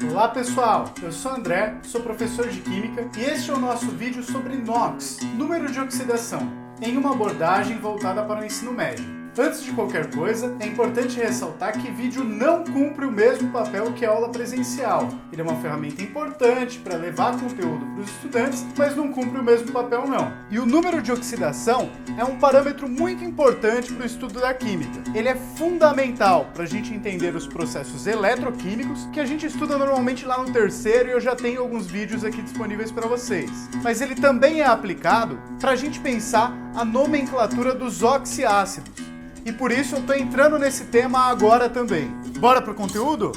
Olá pessoal, eu sou André, sou professor de Química e este é o nosso vídeo sobre NOx, número de oxidação, em uma abordagem voltada para o ensino médio. Antes de qualquer coisa, é importante ressaltar que vídeo não cumpre o mesmo papel que a aula presencial. Ele é uma ferramenta importante para levar conteúdo para os estudantes, mas não cumpre o mesmo papel não. E o número de oxidação é um parâmetro muito importante para o estudo da química. Ele é fundamental para a gente entender os processos eletroquímicos, que a gente estuda normalmente lá no terceiro e eu já tenho alguns vídeos aqui disponíveis para vocês. Mas ele também é aplicado para a gente pensar a nomenclatura dos oxiácidos. E por isso eu estou entrando nesse tema agora também. Bora pro conteúdo?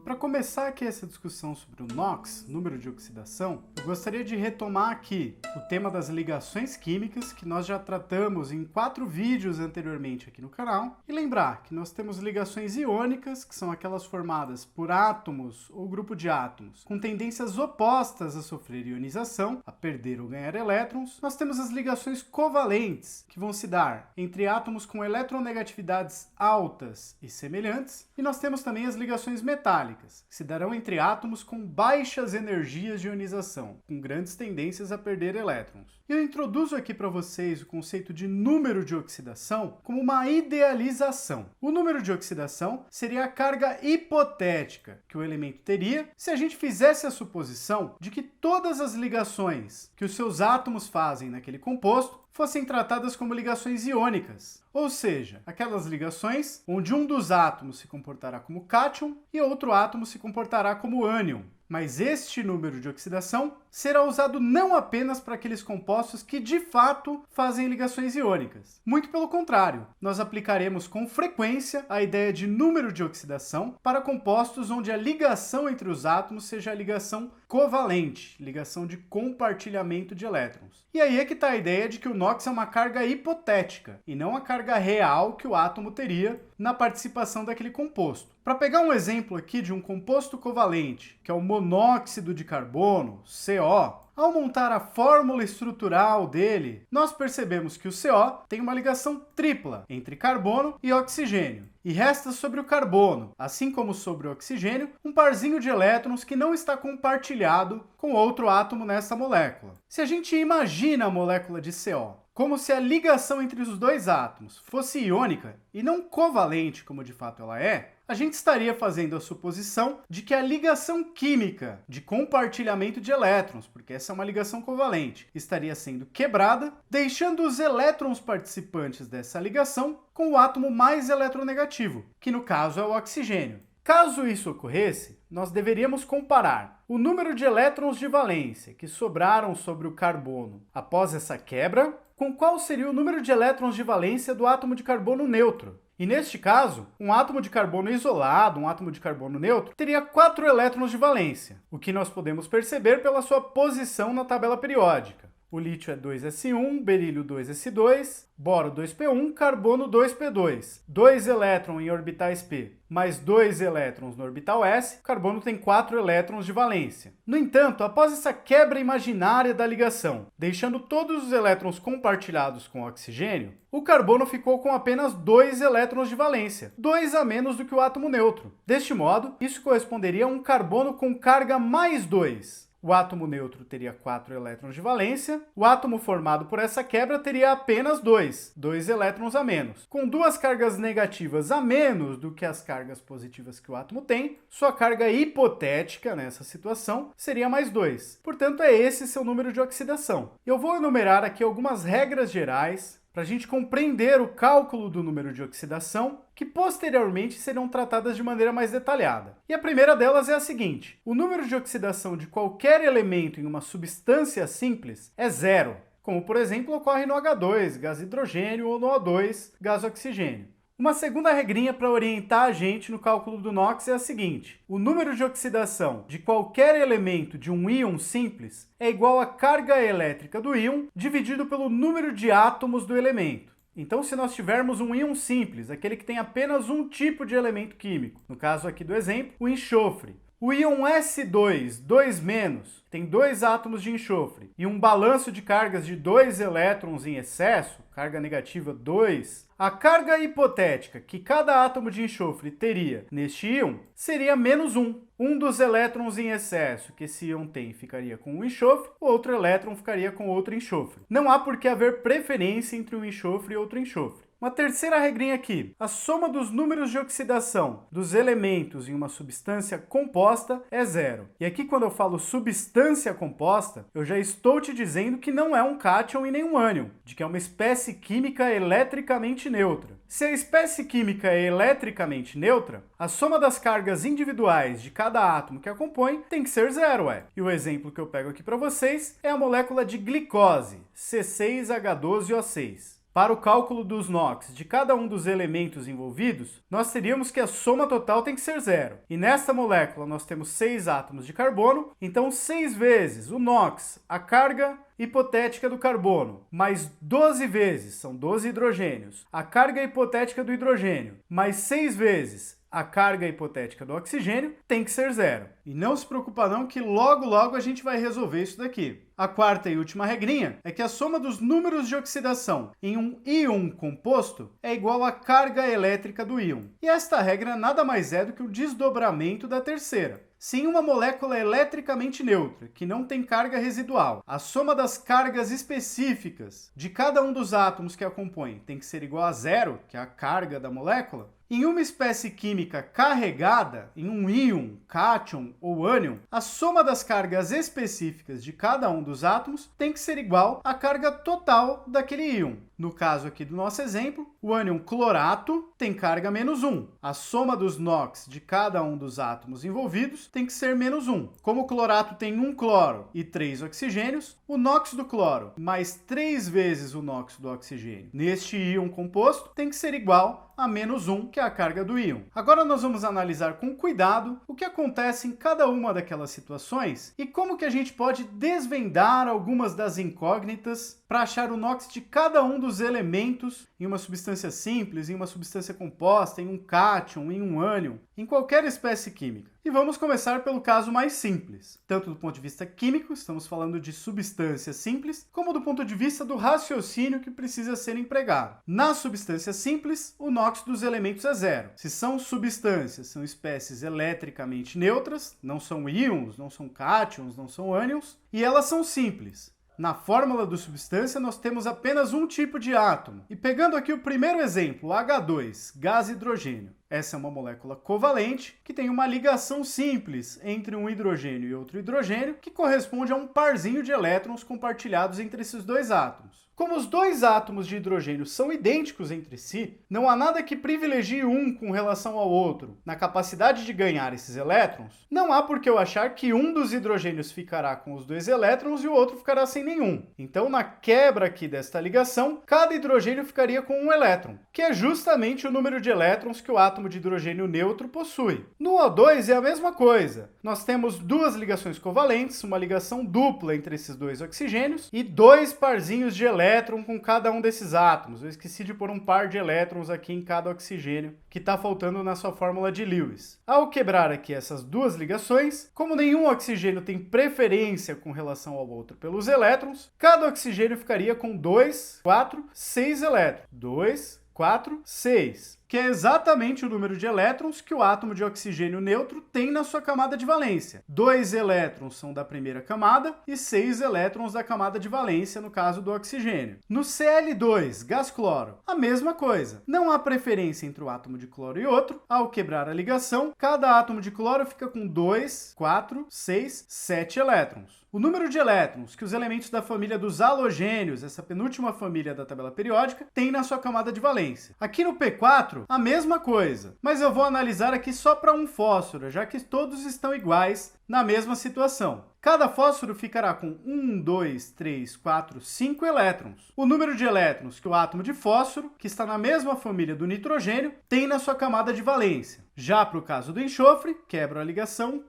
Para começar aqui essa discussão sobre o NOx, número de oxidação, eu gostaria de retomar aqui o tema das ligações químicas, que nós já tratamos em 4 vídeos anteriormente aqui no canal, e lembrar que nós temos ligações iônicas, que são aquelas formadas por átomos ou grupo de átomos, com tendências opostas a sofrer ionização, a perder ou ganhar elétrons. Nós temos as ligações covalentes, que vão se dar entre átomos com eletronegatividades altas e semelhantes, e nós temos também as ligações metálicas, que se darão entre átomos com baixas energias de ionização, com grandes tendências a perder elétrons. E eu introduzo aqui para vocês o conceito de número de oxidação como uma idealização. O número de oxidação seria a carga hipotética que o elemento teria se a gente fizesse a suposição de que todas as ligações que os seus átomos fazem naquele composto fossem tratadas como ligações iônicas, ou seja, aquelas ligações onde um dos átomos se comportará como cátion e outro átomo se comportará como ânion. Mas este número de oxidação será usado não apenas para aqueles compostos que de fato fazem ligações iônicas. Muito pelo contrário, nós aplicaremos com frequência a ideia de número de oxidação para compostos onde a ligação entre os átomos seja a ligação covalente, ligação de compartilhamento de elétrons. E aí é que está a ideia de que o NOx é uma carga hipotética e não a carga real que o átomo teria na participação daquele composto. Para pegar um exemplo aqui de um composto covalente, que é o monóxido de carbono, CO, ao montar a fórmula estrutural dele, nós percebemos que o CO tem uma ligação tripla entre carbono e oxigênio. E resta sobre o carbono, assim como sobre o oxigênio, um parzinho de elétrons que não está compartilhado com outro átomo nessa molécula. Se a gente imagina a molécula de CO como se a ligação entre os dois átomos fosse iônica e não covalente, como de fato ela é, a gente estaria fazendo a suposição de que a ligação química de compartilhamento de elétrons, porque essa é uma ligação covalente, estaria sendo quebrada, deixando os elétrons participantes dessa ligação com o átomo mais eletronegativo, que no caso é o oxigênio. Caso isso ocorresse, nós deveríamos comparar o número de elétrons de valência que sobraram sobre o carbono após essa quebra com qual seria o número de elétrons de valência do átomo de carbono neutro. E neste caso, um átomo de carbono isolado, um átomo de carbono neutro, teria 4 elétrons de valência, o que nós podemos perceber pela sua posição na tabela periódica. O lítio é 2s1, berílio 2s2, boro 2p1, carbono 2p2. 2 elétrons em orbitais p, mais 2 elétrons no orbital s, o carbono tem 4 elétrons de valência. No entanto, após essa quebra imaginária da ligação, deixando todos os elétrons compartilhados com o oxigênio, o carbono ficou com apenas 2 elétrons de valência, 2 a menos do que o átomo neutro. Deste modo, isso corresponderia a um carbono com carga mais 2. O átomo neutro teria 4 elétrons de valência, o átomo formado por essa quebra teria apenas 2 elétrons a menos. Com 2 cargas negativas a menos do que as cargas positivas que o átomo tem, sua carga hipotética nessa situação seria mais 2. Portanto, é esse seu número de oxidação. Eu vou enumerar aqui algumas regras gerais para a gente compreender o cálculo do número de oxidação, que posteriormente serão tratadas de maneira mais detalhada. E a primeira delas é a seguinte: o número de oxidação de qualquer elemento em uma substância simples é zero, como por exemplo ocorre no H2, gás hidrogênio, ou no O2, gás oxigênio. Uma segunda regrinha para orientar a gente no cálculo do NOx é a seguinte: o número de oxidação de qualquer elemento de um íon simples é igual à carga elétrica do íon dividido pelo número de átomos do elemento. Então, se nós tivermos um íon simples, aquele que tem apenas um tipo de elemento químico, no caso aqui do exemplo, o enxofre, o íon S2, 2-, tem 2 átomos de enxofre e um balanço de cargas de 2 elétrons em excesso, carga negativa 2, a carga hipotética que cada átomo de enxofre teria neste íon seria -1. Um dos elétrons em excesso que esse íon tem ficaria com um enxofre, o outro elétron ficaria com outro enxofre. Não há por que haver preferência entre um enxofre e outro enxofre. Uma terceira regrinha aqui, a soma dos números de oxidação dos elementos em uma substância composta é 0. E aqui quando eu falo substância composta, eu já estou te dizendo que não é um cátion e nem um ânion, de que é uma espécie química eletricamente neutra. Se a espécie química é eletricamente neutra, a soma das cargas individuais de cada átomo que a compõe tem que ser 0, ué. E o exemplo que eu pego aqui para vocês é a molécula de glicose, C6H12O6. Para o cálculo dos NOx de cada um dos elementos envolvidos, nós teríamos que a soma total tem que ser 0. E nesta molécula nós temos 6 átomos de carbono, então 6 vezes o NOx, a carga hipotética do carbono, mais 12 vezes, são 12 hidrogênios, a carga hipotética do hidrogênio, mais 6 vezes a carga hipotética do oxigênio, tem que ser 0. E não se preocupa não que logo a gente vai resolver isso daqui. A quarta e última regrinha é que a soma dos números de oxidação em um íon composto é igual à carga elétrica do íon. E esta regra nada mais é do que o desdobramento da terceira. Se em uma molécula eletricamente neutra, que não tem carga residual, a soma das cargas específicas de cada um dos átomos que a compõem tem que ser igual a 0, que é a carga da molécula, em uma espécie química carregada, em um íon, cátion ou ânion, a soma das cargas específicas de cada um dos átomos tem que ser igual à carga total daquele íon. No caso aqui do nosso exemplo, o ânion clorato tem carga -1. A soma dos NOx de cada um dos átomos envolvidos tem que ser -1. Como o clorato tem 1 cloro e 3 oxigênios, o NOx do cloro mais 3 vezes o NOx do oxigênio neste íon composto tem que ser igual a -1, que é a carga do íon. Agora nós vamos analisar com cuidado o que acontece em cada uma daquelas situações e como que a gente pode desvendar algumas das incógnitas para achar o NOx de cada um dos elementos em uma substância simples, em uma substância composta, em um cátion, em um ânion, em qualquer espécie química. E vamos começar pelo caso mais simples. Tanto do ponto de vista químico, estamos falando de substância simples, como do ponto de vista do raciocínio que precisa ser empregado. Na substância simples, o NOx dos elementos é 0. Se são substâncias, são espécies eletricamente neutras, não são íons, não são cátions, não são ânions, e elas são simples. Na fórmula do substância, nós temos apenas um tipo de átomo. E pegando aqui o primeiro exemplo, H2, gás hidrogênio. Essa é uma molécula covalente que tem uma ligação simples entre um hidrogênio e outro hidrogênio, que corresponde a um parzinho de elétrons compartilhados entre esses dois átomos. Como os dois átomos de hidrogênio são idênticos entre si, não há nada que privilegie um com relação ao outro na capacidade de ganhar esses elétrons, não há por que eu achar que um dos hidrogênios ficará com os 2 elétrons e o outro ficará sem nenhum. Então, na quebra aqui desta ligação, cada hidrogênio ficaria com 1 elétron, que é justamente o número de elétrons que o átomo de hidrogênio neutro possui. No O2 é a mesma coisa. Nós temos 2 ligações covalentes, uma ligação dupla entre esses 2 oxigênios e 2 parzinhos de elétrons com cada um desses átomos. Eu esqueci de pôr um par de elétrons aqui em cada oxigênio que está faltando na sua fórmula de Lewis. Ao quebrar aqui essas 2 ligações, como nenhum oxigênio tem preferência com relação ao outro pelos elétrons, cada oxigênio ficaria com 2, 4, 6 elétrons. 2, 4, 6. Que é exatamente o número de elétrons que o átomo de oxigênio neutro tem na sua camada de valência. 2 elétrons são da primeira camada e 6 elétrons da camada de valência, no caso do oxigênio. No Cl2, gás cloro, a mesma coisa. Não há preferência entre o átomo de cloro e outro. Ao quebrar a ligação, cada átomo de cloro fica com 2, 4, 6, 7 elétrons. O número de elétrons que os elementos da família dos halogênios, essa penúltima família da tabela periódica, tem na sua camada de valência. Aqui no P4, a mesma coisa, mas eu vou analisar aqui só para um fósforo, já que todos estão iguais na mesma situação. Cada fósforo ficará com 1, 2, 3, 4, 5 elétrons. O número de elétrons que o átomo de fósforo, que está na mesma família do nitrogênio, tem na sua camada de valência. Já para o caso do enxofre, quebro a ligação,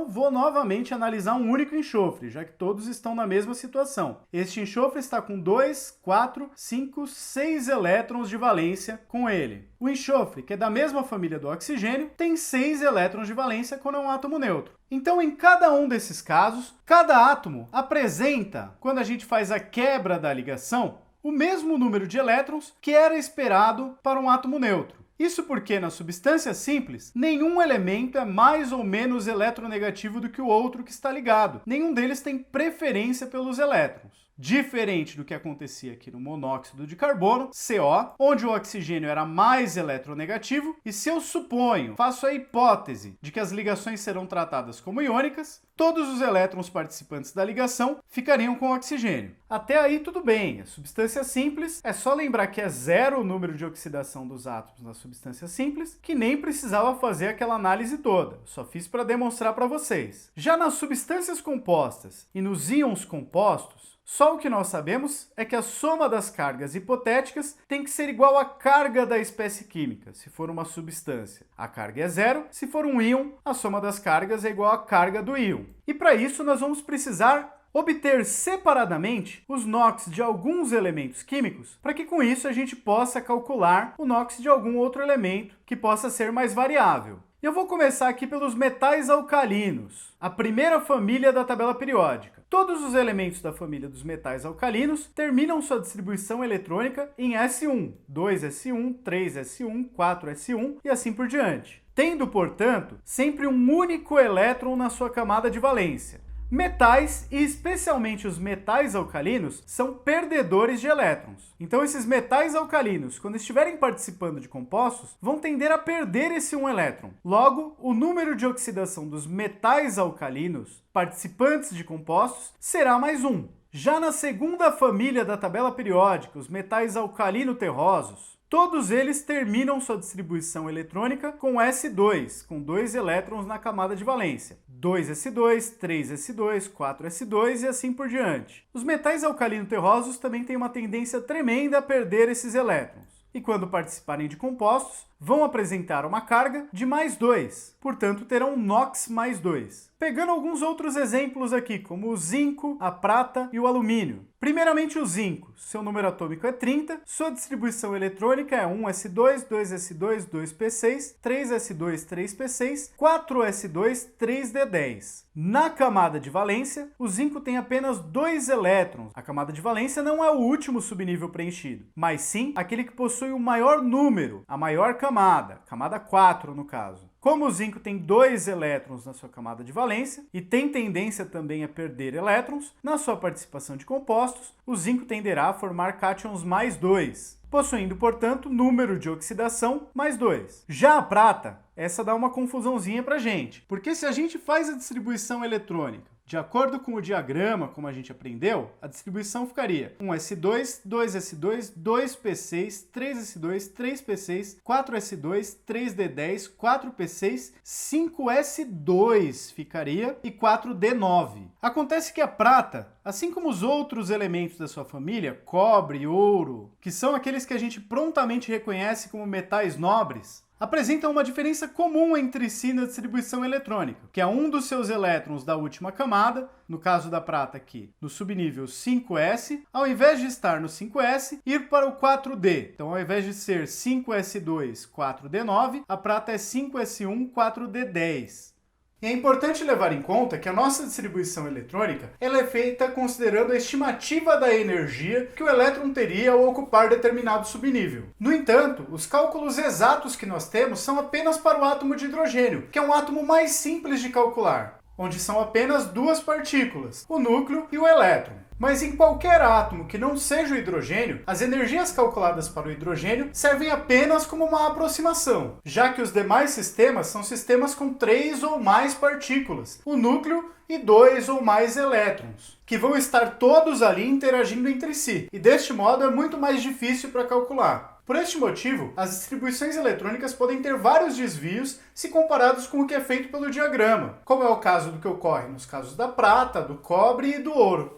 vou novamente analisar um único enxofre, já que todos estão na mesma situação. Este enxofre está com 2, 4, 5, 6 elétrons de valência com ele. O enxofre, que é da mesma família do oxigênio, tem 6 elétrons de valência quando é um átomo neutro. Então, em cada um desses casos, cada átomo apresenta, quando a gente faz a quebra da ligação, o mesmo número de elétrons que era esperado para um átomo neutro. Isso porque, nas substâncias simples, nenhum elemento é mais ou menos eletronegativo do que o outro que está ligado. Nenhum deles tem preferência pelos elétrons. Diferente do que acontecia aqui no monóxido de carbono, CO, onde o oxigênio era mais eletronegativo, e se eu suponho, faço a hipótese de que as ligações serão tratadas como iônicas, todos os elétrons participantes da ligação ficariam com o oxigênio. Até aí tudo bem, a substância simples, é só lembrar que é zero o número de oxidação dos átomos na substância simples, que nem precisava fazer aquela análise toda, só fiz para demonstrar para vocês. Já nas substâncias compostas e nos íons compostos, só o que nós sabemos é que a soma das cargas hipotéticas tem que ser igual à carga da espécie química, se for uma substância. A carga é zero, se for um íon, a soma das cargas é igual à carga do íon. E para isso nós vamos precisar obter separadamente os NOx de alguns elementos químicos, para que com isso a gente possa calcular o NOx de algum outro elemento que possa ser mais variável. Eu vou começar aqui pelos metais alcalinos, a primeira família da tabela periódica. Todos os elementos da família dos metais alcalinos terminam sua distribuição eletrônica em S1, 2S1, 3S1, 4S1 e assim por diante, tendo, portanto, sempre um único elétron na sua camada de valência. Metais, e especialmente os metais alcalinos, são perdedores de elétrons. Então esses metais alcalinos, quando estiverem participando de compostos, vão tender a perder esse um elétron. Logo, o número de oxidação dos metais alcalinos participantes de compostos será mais 1. Já na segunda família da tabela periódica, os metais alcalino-terrosos, todos eles terminam sua distribuição eletrônica com S2, com 2 elétrons na camada de valência. 2S2, 3S2, 4S2 e assim por diante. Os metais alcalino-terrosos também têm uma tendência tremenda a perder esses elétrons. E quando participarem de compostos, vão apresentar uma carga de mais 2, portanto terão NOx mais 2. Pegando alguns outros exemplos aqui, como o zinco, a prata e o alumínio. Primeiramente o zinco, seu número atômico é 30, sua distribuição eletrônica é 1s2, 2s2, 2p6, 3s2, 3p6, 4s2, 3d10. Na camada de valência, o zinco tem apenas 2 elétrons. A camada de valência não é o último subnível preenchido, mas sim aquele que possui o maior número, a maior camada 4 no caso. Como o zinco tem 2 elétrons na sua camada de valência e tem tendência também a perder elétrons, na sua participação de compostos, o zinco tenderá a formar cátions mais 2, possuindo, portanto, número de oxidação mais 2. Já a prata, essa dá uma confusãozinha pra gente, porque se a gente faz a distribuição eletrônica de acordo com o diagrama, como a gente aprendeu, a distribuição ficaria 1s2, 2s2, 2p6, 3s2, 3p6, 4s2, 3d10, 4p6, 5s2 ficaria e 4d9. Acontece que a prata, assim como os outros elementos da sua família, cobre, ouro, que são aqueles que a gente prontamente reconhece como metais nobres, apresentam uma diferença comum entre si na distribuição eletrônica, que é um dos seus elétrons da última camada, no caso da prata aqui, no subnível 5s, ao invés de estar no 5s, ir para o 4d. Então, ao invés de ser 5s2, 4d9, a prata é 5s1, 4d10. E é importante levar em conta que a nossa distribuição eletrônica ela é feita considerando a estimativa da energia que o elétron teria ao ocupar determinado subnível. No entanto, os cálculos exatos que nós temos são apenas para o átomo de hidrogênio, que é um átomo mais simples de calcular, onde são apenas 2 partículas, o núcleo e o elétron. Mas em qualquer átomo que não seja o hidrogênio, as energias calculadas para o hidrogênio servem apenas como uma aproximação, já que os demais sistemas são sistemas com 3 ou mais partículas, o núcleo e 2 ou mais elétrons, que vão estar todos ali interagindo entre si, e deste modo é muito mais difícil para calcular. Por este motivo, as distribuições eletrônicas podem ter vários desvios se comparados com o que é feito pelo diagrama, como é o caso do que ocorre nos casos da prata, do cobre e do ouro.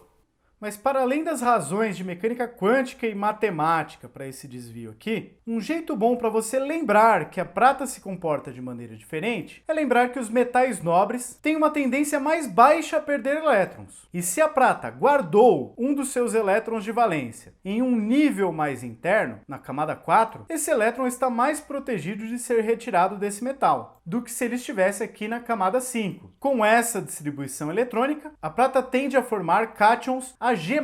Mas para além das razões de mecânica quântica e matemática para esse desvio aqui, um jeito bom para você lembrar que a prata se comporta de maneira diferente é lembrar que os metais nobres têm uma tendência mais baixa a perder elétrons. E se a prata guardou um dos seus elétrons de valência em um nível mais interno, na camada 4, esse elétron está mais protegido de ser retirado desse metal do que se ele estivesse aqui na camada 5. Com essa distribuição eletrônica, a prata tende a formar cátions Ag+,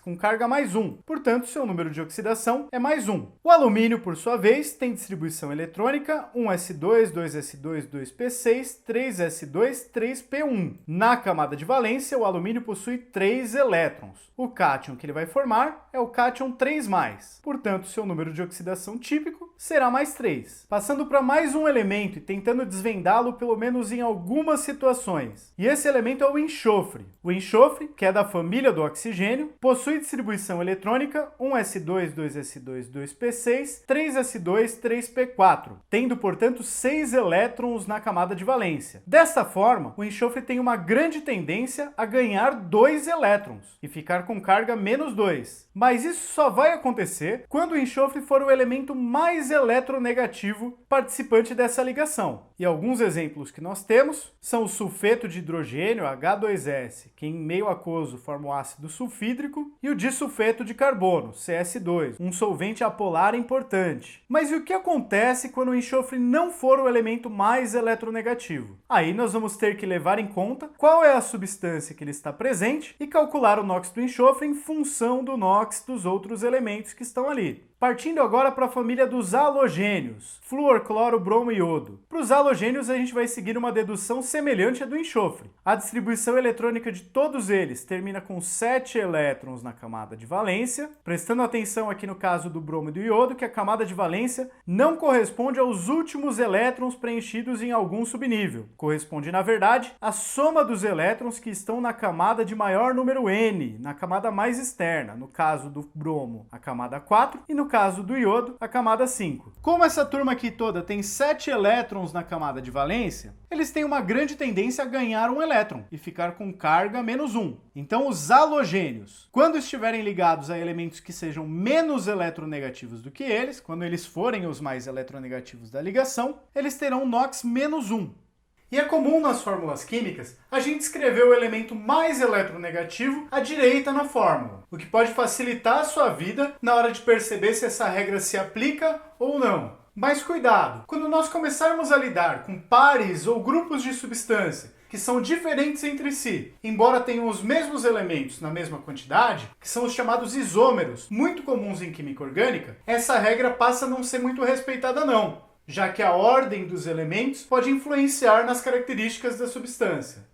com carga mais 1. Portanto, seu número de oxidação é mais 1. O alumínio, por sua vez, tem distribuição eletrônica 1s2, 2s2, 2p6, 3s2, 3p1. Na camada de valência, o alumínio possui 3 elétrons. O cátion que ele vai formar é o cátion 3+. Portanto, seu número de oxidação típico será mais 3. Passando para mais um elemento e tentando desvendá-lo pelo menos em algumas situações. E esse elemento é o enxofre. O enxofre, que é da família do oxigênio, possui distribuição eletrônica 1s2, 2s2, 2p6, 3s2, 3p4, tendo, portanto, 6 elétrons na camada de valência. Desta forma, o enxofre tem uma grande tendência a ganhar 2 elétrons e ficar com carga menos 2. Mas isso só vai acontecer quando o enxofre for o elemento mais eletronegativo participante dessa ligação. E alguns exemplos que nós temos são o sulfeto de hidrogênio, H2S, que em meio aquoso forma o ácido sulfídrico, e o disulfeto de carbono, CS2, um solvente apolar importante. Mas e o que acontece quando o enxofre não for o elemento mais eletronegativo? Aí nós vamos ter que levar em conta qual é a substância que ele está presente e calcular o NOx do enxofre em função do NOx dos outros elementos que estão ali. Partindo agora para a família dos halogênios, flúor, cloro, bromo e iodo. Para os halogênios, a gente vai seguir uma dedução semelhante à do enxofre. A distribuição eletrônica de todos eles termina com 7 elétrons na camada de valência, prestando atenção aqui no caso do bromo e do iodo, que a camada de valência não corresponde aos últimos elétrons preenchidos em algum subnível. Corresponde, na verdade, à soma dos elétrons que estão na camada de maior número N, na camada mais externa, no caso do bromo, a camada 4, e no caso do iodo, a camada 5. Como essa turma aqui toda tem 7 elétrons na camada de valência, eles têm uma grande tendência a ganhar um elétron e ficar com carga menos 1. Então os halogênios, quando estiverem ligados a elementos que sejam menos eletronegativos do que eles, quando eles forem os mais eletronegativos da ligação, eles terão NOx menos 1. E é comum nas fórmulas químicas a gente escrever o elemento mais eletronegativo à direita na fórmula, o que pode facilitar a sua vida na hora de perceber se essa regra se aplica ou não. Mas cuidado, quando nós começarmos a lidar com pares ou grupos de substância que são diferentes entre si, embora tenham os mesmos elementos na mesma quantidade, que são os chamados isômeros, muito comuns em química orgânica, essa regra passa a não ser muito respeitada não, já que a ordem dos elementos pode influenciar nas características da substância.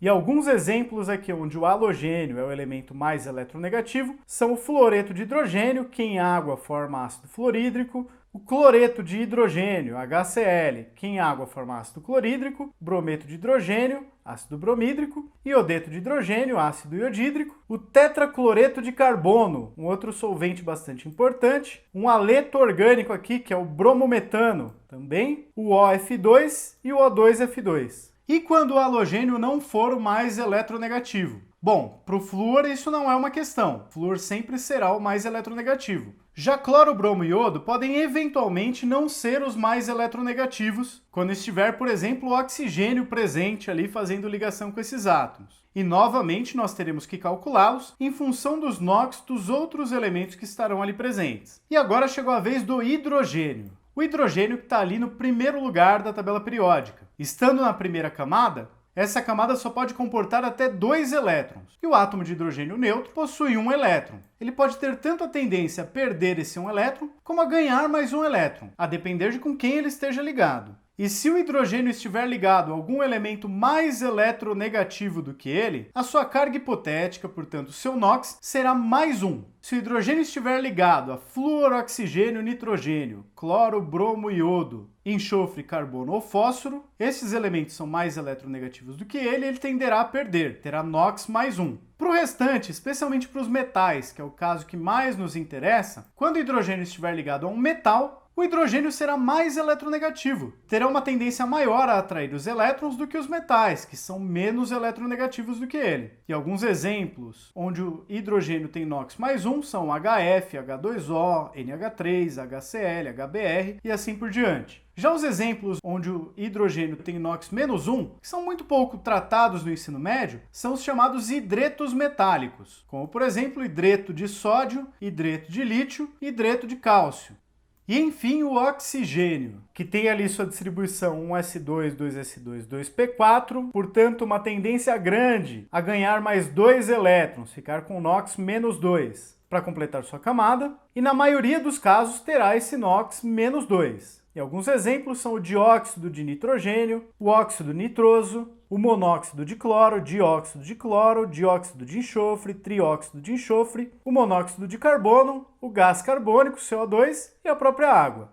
E alguns exemplos aqui onde o halogênio é o elemento mais eletronegativo são o fluoreto de hidrogênio, que em água forma ácido fluorídrico, o cloreto de hidrogênio, HCl, que em água forma ácido clorídrico, brometo de hidrogênio, ácido bromídrico, iodeto de hidrogênio, ácido iodídrico, o tetracloreto de carbono, um outro solvente bastante importante, um haleto orgânico aqui, que é o bromometano, também, o OF2 e o O2F2. E quando o halogênio não for o mais eletronegativo? Bom, para o flúor isso não é uma questão. O flúor sempre será o mais eletronegativo. Já cloro, bromo e iodo podem eventualmente não ser os mais eletronegativos quando estiver, por exemplo, o oxigênio presente ali fazendo ligação com esses átomos. E novamente nós teremos que calculá-los em função dos NOx dos outros elementos que estarão ali presentes. E agora chegou a vez do hidrogênio. O hidrogênio que está ali no primeiro lugar da tabela periódica. Estando na primeira camada, essa camada só pode comportar até 2 elétrons. E o átomo de hidrogênio neutro possui 1 elétron. Ele pode ter tanto a tendência a perder esse 1 elétron, como a ganhar mais 1 elétron, a depender de com quem ele esteja ligado. E se o hidrogênio estiver ligado a algum elemento mais eletronegativo do que ele, a sua carga hipotética, portanto, seu NOx, será mais 1. Se o hidrogênio estiver ligado a flúor, oxigênio, nitrogênio, cloro, bromo, iodo, enxofre, carbono ou fósforo, esses elementos são mais eletronegativos do que ele tenderá a perder, terá NOx mais 1. Para o restante, especialmente para os metais, que é o caso que mais nos interessa, quando o hidrogênio estiver ligado a um metal, o o hidrogênio será mais eletronegativo. Terá uma tendência maior a atrair os elétrons do que os metais, que são menos eletronegativos do que ele. E alguns exemplos onde o hidrogênio tem NOx mais 1 são HF, H2O, NH3, HCl, HBr e assim por diante. Já os exemplos onde o hidrogênio tem NOx menos 1, que são muito pouco tratados no ensino médio, são os chamados hidretos metálicos, como por exemplo hidreto de sódio, hidreto de lítio e hidreto de cálcio. E enfim o oxigênio, que tem ali sua distribuição 1s2, 2s2, 2p4, portanto uma tendência grande a ganhar mais 2 elétrons, ficar com NOx menos 2 para completar sua camada, e na maioria dos casos terá esse NOx menos 2. E alguns exemplos são o dióxido de nitrogênio, o óxido nitroso, o monóxido de cloro, dióxido de cloro, dióxido de enxofre, trióxido de enxofre, o monóxido de carbono, o gás carbônico, CO2 e a própria água.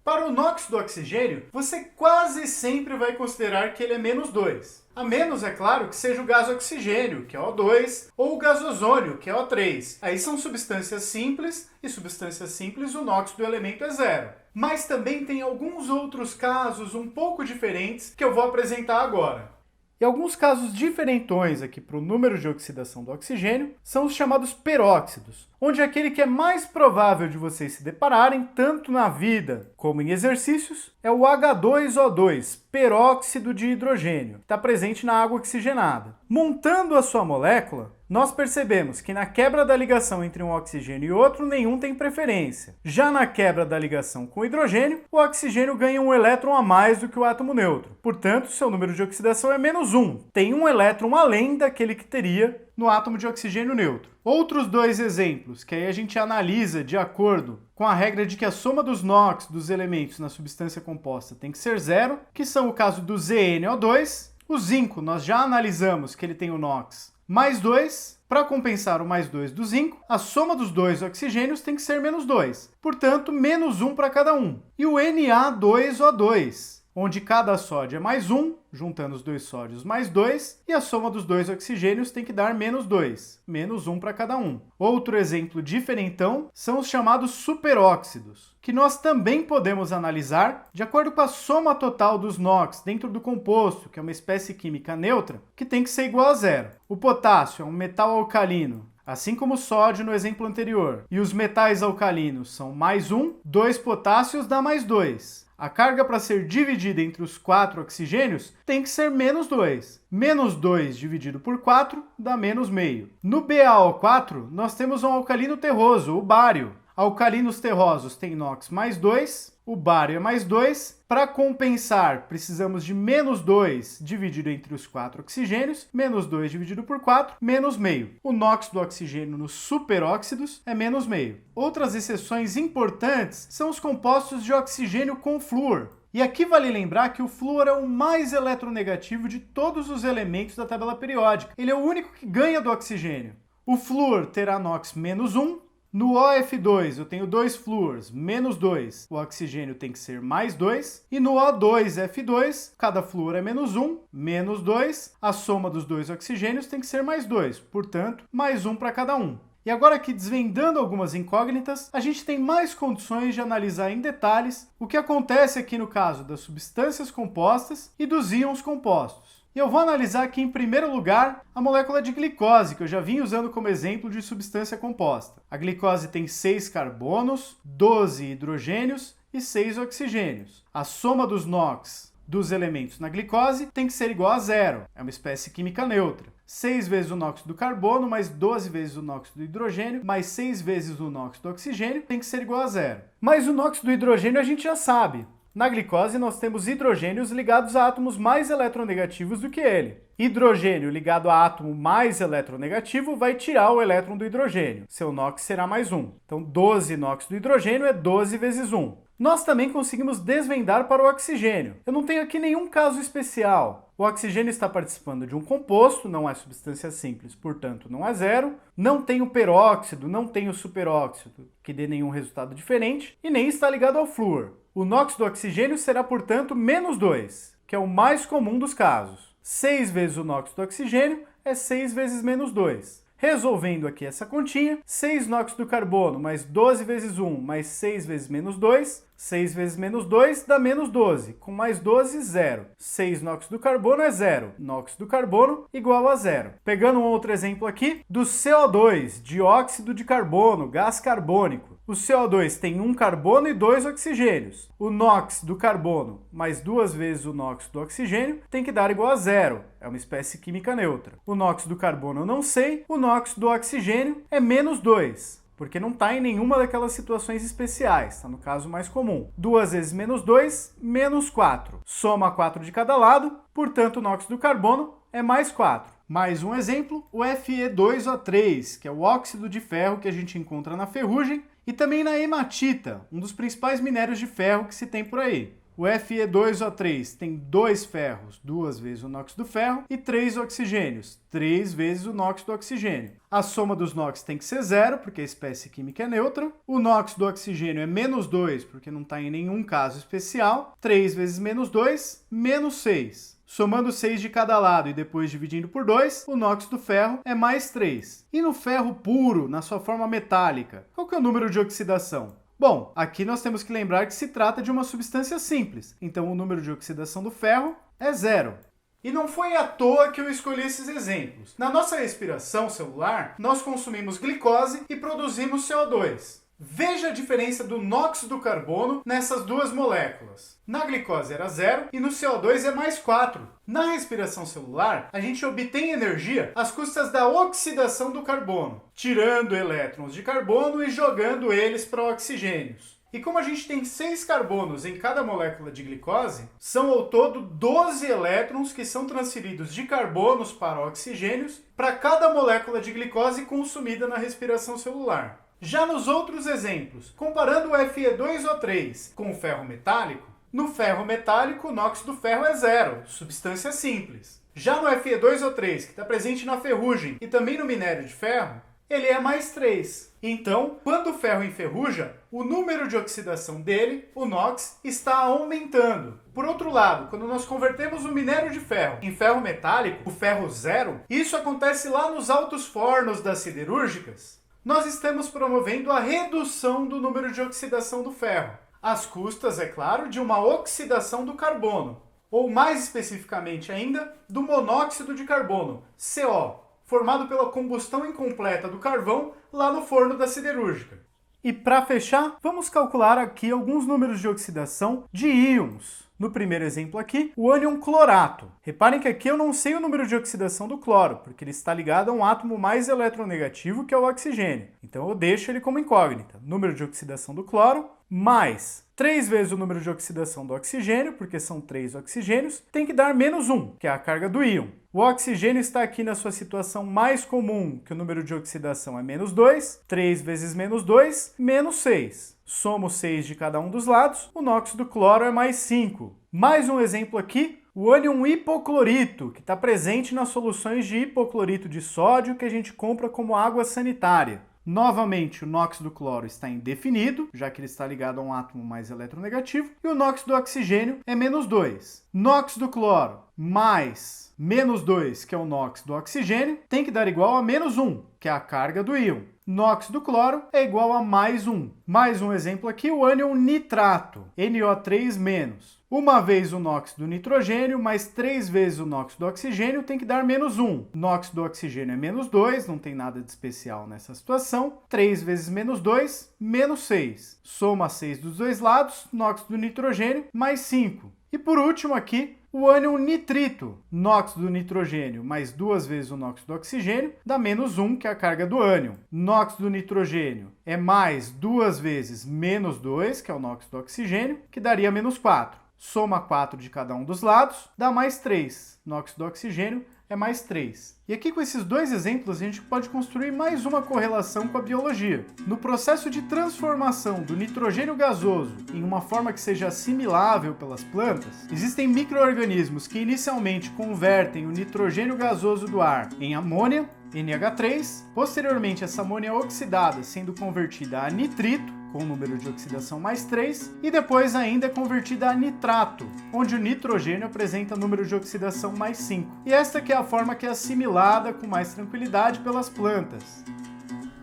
Para o NOx do oxigênio, você quase sempre vai considerar que ele é menos 2. A menos, é claro, que seja o gás oxigênio, que é O2, ou o gás ozônio, que é O3. Aí são substâncias simples, e substâncias simples o NOx do elemento é zero. Mas também tem alguns outros casos um pouco diferentes que eu vou apresentar agora. E alguns casos diferentões aqui para o número de oxidação do oxigênio são os chamados peróxidos, onde aquele que é mais provável de vocês se depararem, tanto na vida como em exercícios, é o H2O2, peróxido de hidrogênio, que está presente na água oxigenada. Montando a sua molécula, nós percebemos que na quebra da ligação entre um oxigênio e outro, nenhum tem preferência. Já na quebra da ligação com o hidrogênio, o oxigênio ganha um elétron a mais do que o átomo neutro. Portanto, seu número de oxidação é menos 1. Tem um elétron além daquele que teria no átomo de oxigênio neutro. Outros dois exemplos, que aí a gente analisa de acordo com a regra de que a soma dos NOx dos elementos na substância composta tem que ser zero, que são o caso do ZnO2. O zinco, nós já analisamos que ele tem o NOx mais 2, para compensar o mais 2 do zinco, a soma dos dois oxigênios tem que ser menos 2. Portanto, menos 1 para cada um. E o Na2O2, onde cada sódio é mais 1, juntando os dois sódios mais 2, e a soma dos dois oxigênios tem que dar menos 2, menos 1 para cada um. Outro exemplo diferentão são os chamados superóxidos, que nós também podemos analisar de acordo com a soma total dos NOx dentro do composto, que é uma espécie química neutra, que tem que ser igual a zero. O potássio é um metal alcalino, assim como o sódio no exemplo anterior, e os metais alcalinos são mais 1, 2 potássios dá mais 2. A carga para ser dividida entre os 4 oxigênios tem que ser menos 2. Menos 2 dividido por 4 dá menos meio. No BaO4, nós temos um alcalino terroso, o bário. Alcalinos terrosos têm NOx mais 2, o bário é mais 2. Para compensar, precisamos de menos 2 dividido entre os 4 oxigênios, menos 2 dividido por 4, menos meio. O NOx do oxigênio nos superóxidos é menos meio. Outras exceções importantes são os compostos de oxigênio com flúor. E aqui vale lembrar que o flúor é o mais eletronegativo de todos os elementos da tabela periódica. Ele é o único que ganha do oxigênio. O flúor terá NOx menos 1. No OF2 eu tenho 2 flúors, menos 2, o oxigênio tem que ser mais 2. E no O2F2, cada flúor é menos 1, menos 2, a soma dos dois oxigênios tem que ser mais 2, portanto, mais 1 para cada um. E agora aqui, desvendando algumas incógnitas, a gente tem mais condições de analisar em detalhes o que acontece aqui no caso das substâncias compostas e dos íons compostos. E eu vou analisar aqui, em primeiro lugar, a molécula de glicose, que eu já vim usando como exemplo de substância composta. A glicose tem 6 carbonos, 12 hidrogênios e 6 oxigênios. A soma dos NOx dos elementos na glicose tem que ser igual a zero. É uma espécie química neutra. 6 vezes o NOx do carbono, mais 12 vezes o NOx do hidrogênio, mais 6 vezes o NOx do oxigênio tem que ser igual a zero. Mas o NOx do hidrogênio a gente já sabe. Na glicose, nós temos hidrogênios ligados a átomos mais eletronegativos do que ele. Hidrogênio ligado a átomo mais eletronegativo vai tirar o elétron do hidrogênio. Seu NOx será mais 1. Então, 12 NOx do hidrogênio é 12 vezes 1. Nós também conseguimos desvendar para o oxigênio. Eu não tenho aqui nenhum caso especial. O oxigênio está participando de um composto, não é substância simples, portanto não é zero. Não tem o peróxido, não tem o superóxido, que dê nenhum resultado diferente, e nem está ligado ao flúor. O NOx do oxigênio será, portanto, menos 2, que é o mais comum dos casos. 6 vezes o NOx do oxigênio é 6 vezes menos 2. Resolvendo aqui essa continha, 6 NOx do carbono mais 12 vezes 1 mais 6 vezes menos 2, 6 vezes menos 2 dá menos 12, com mais 12, 0. 6 NOx do carbono é 0, NOx do carbono igual a 0. Pegando um outro exemplo aqui, do CO2, dióxido de carbono, gás carbônico. O CO2 tem um carbono e 2 oxigênios. O NOx do carbono mais 2 vezes o NOx do oxigênio tem que dar igual a 0. É uma espécie química neutra. O NOx do carbono eu não sei, o NOx do oxigênio é menos 2. Porque não está em nenhuma daquelas situações especiais, está no caso mais comum. 2 vezes menos 2, menos 4. Soma 4 de cada lado, portanto o NOx do carbono é mais 4. Mais um exemplo, o Fe2O3, que é o óxido de ferro que a gente encontra na ferrugem, e também na hematita, um dos principais minérios de ferro que se tem por aí. O Fe2O3 tem 2 ferros, 2 vezes o NOx do ferro, e 3 oxigênios, 3 vezes o NOx do oxigênio. A soma dos NOx tem que ser 0, porque a espécie química é neutra. O NOx do oxigênio é menos 2, porque não está em nenhum caso especial. 3 vezes menos 2, menos 6. Somando 6 de cada lado e depois dividindo por 2, o NOx do ferro é mais 3. E no ferro puro, na sua forma metálica, qual que é o número de oxidação? Bom, aqui nós temos que lembrar que se trata de uma substância simples, então o número de oxidação do ferro é 0. E não foi à toa que eu escolhi esses exemplos. Na nossa respiração celular, nós consumimos glicose e produzimos CO2. Veja a diferença do NOx do carbono nessas duas moléculas. Na glicose era 0 e no CO2 é mais 4. Na respiração celular, a gente obtém energia às custas da oxidação do carbono, tirando elétrons de carbono e jogando eles para oxigênios. E como a gente tem 6 carbonos em cada molécula de glicose, são ao todo 12 elétrons que são transferidos de carbonos para oxigênios para cada molécula de glicose consumida na respiração celular. Já nos outros exemplos, comparando o Fe2O3 com o ferro metálico, no ferro metálico o NOx do ferro é 0, substância simples. Já no Fe2O3, que está presente na ferrugem e também no minério de ferro, ele é mais 3. Então, quando o ferro enferruja, o número de oxidação dele, o NOx, está aumentando. Por outro lado, quando nós convertemos o minério de ferro em ferro metálico, o ferro 0, isso acontece lá nos altos fornos das siderúrgicas, nós estamos promovendo a redução do número de oxidação do ferro, às custas, é claro, de uma oxidação do carbono, ou mais especificamente ainda, do monóxido de carbono, CO, formado pela combustão incompleta do carvão lá no forno da siderúrgica. E para fechar, vamos calcular aqui alguns números de oxidação de íons. No primeiro exemplo aqui, o ânion clorato. Reparem que aqui eu não sei o número de oxidação do cloro, porque ele está ligado a um átomo mais eletronegativo, que é o oxigênio. Então eu deixo ele como incógnita. Número de oxidação do cloro, mais 3 vezes o número de oxidação do oxigênio, porque são 3 oxigênios, tem que dar menos 1, que é a carga do íon. O oxigênio está aqui na sua situação mais comum, que o número de oxidação é menos 2, 3 vezes menos 2, menos 6. Somo 6 de cada um dos lados, o NOx do cloro é mais 5. Mais um exemplo aqui, o ânion hipoclorito, que está presente nas soluções de hipoclorito de sódio que a gente compra como água sanitária. Novamente, o NOx do cloro está indefinido, já que ele está ligado a um átomo mais eletronegativo, e o NOx do oxigênio é menos 2. NOx do cloro mais menos 2, que é o NOx do oxigênio, tem que dar igual a menos 1, que é a carga do íon. NOx do cloro é igual a mais 1. Mais um exemplo aqui, o ânion nitrato, NO3-. Uma vez o NOx do nitrogênio, mais 3 vezes o NOx do oxigênio, tem que dar menos 1. NOx do oxigênio é menos 2, não tem nada de especial nessa situação. 3 vezes menos 2, menos 6. Soma 6 dos dois lados, NOx do nitrogênio, mais 5. E por último aqui, o ânion nitrito, NOx do nitrogênio mais 2 vezes o NOx do oxigênio, dá menos 1, que é a carga do ânion. NOx do nitrogênio é mais 2 vezes menos 2, que é o NOx do oxigênio, que daria menos 4. Soma 4 de cada um dos lados, dá mais 3. NOx do oxigênio é mais 3. E aqui com esses dois exemplos a gente pode construir mais uma correlação com a biologia. No processo de transformação do nitrogênio gasoso em uma forma que seja assimilável pelas plantas, existem micro-organismos que inicialmente convertem o nitrogênio gasoso do ar em amônia, NH3, posteriormente essa amônia é oxidada sendo convertida a nitrito, com número de oxidação mais 3, e depois ainda é convertida a nitrato, onde o nitrogênio apresenta número de oxidação mais 5. E esta que é a forma que é assimilada com mais tranquilidade pelas plantas.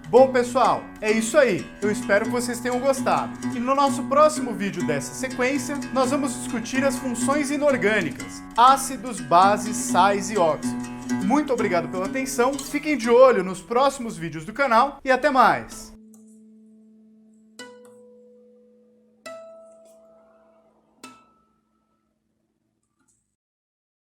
Bom, pessoal, é isso aí. Eu espero que vocês tenham gostado. E no nosso próximo vídeo dessa sequência, nós vamos discutir as funções inorgânicas, ácidos, bases, sais e óxidos. Muito obrigado pela atenção, fiquem de olho nos próximos vídeos do canal e até mais!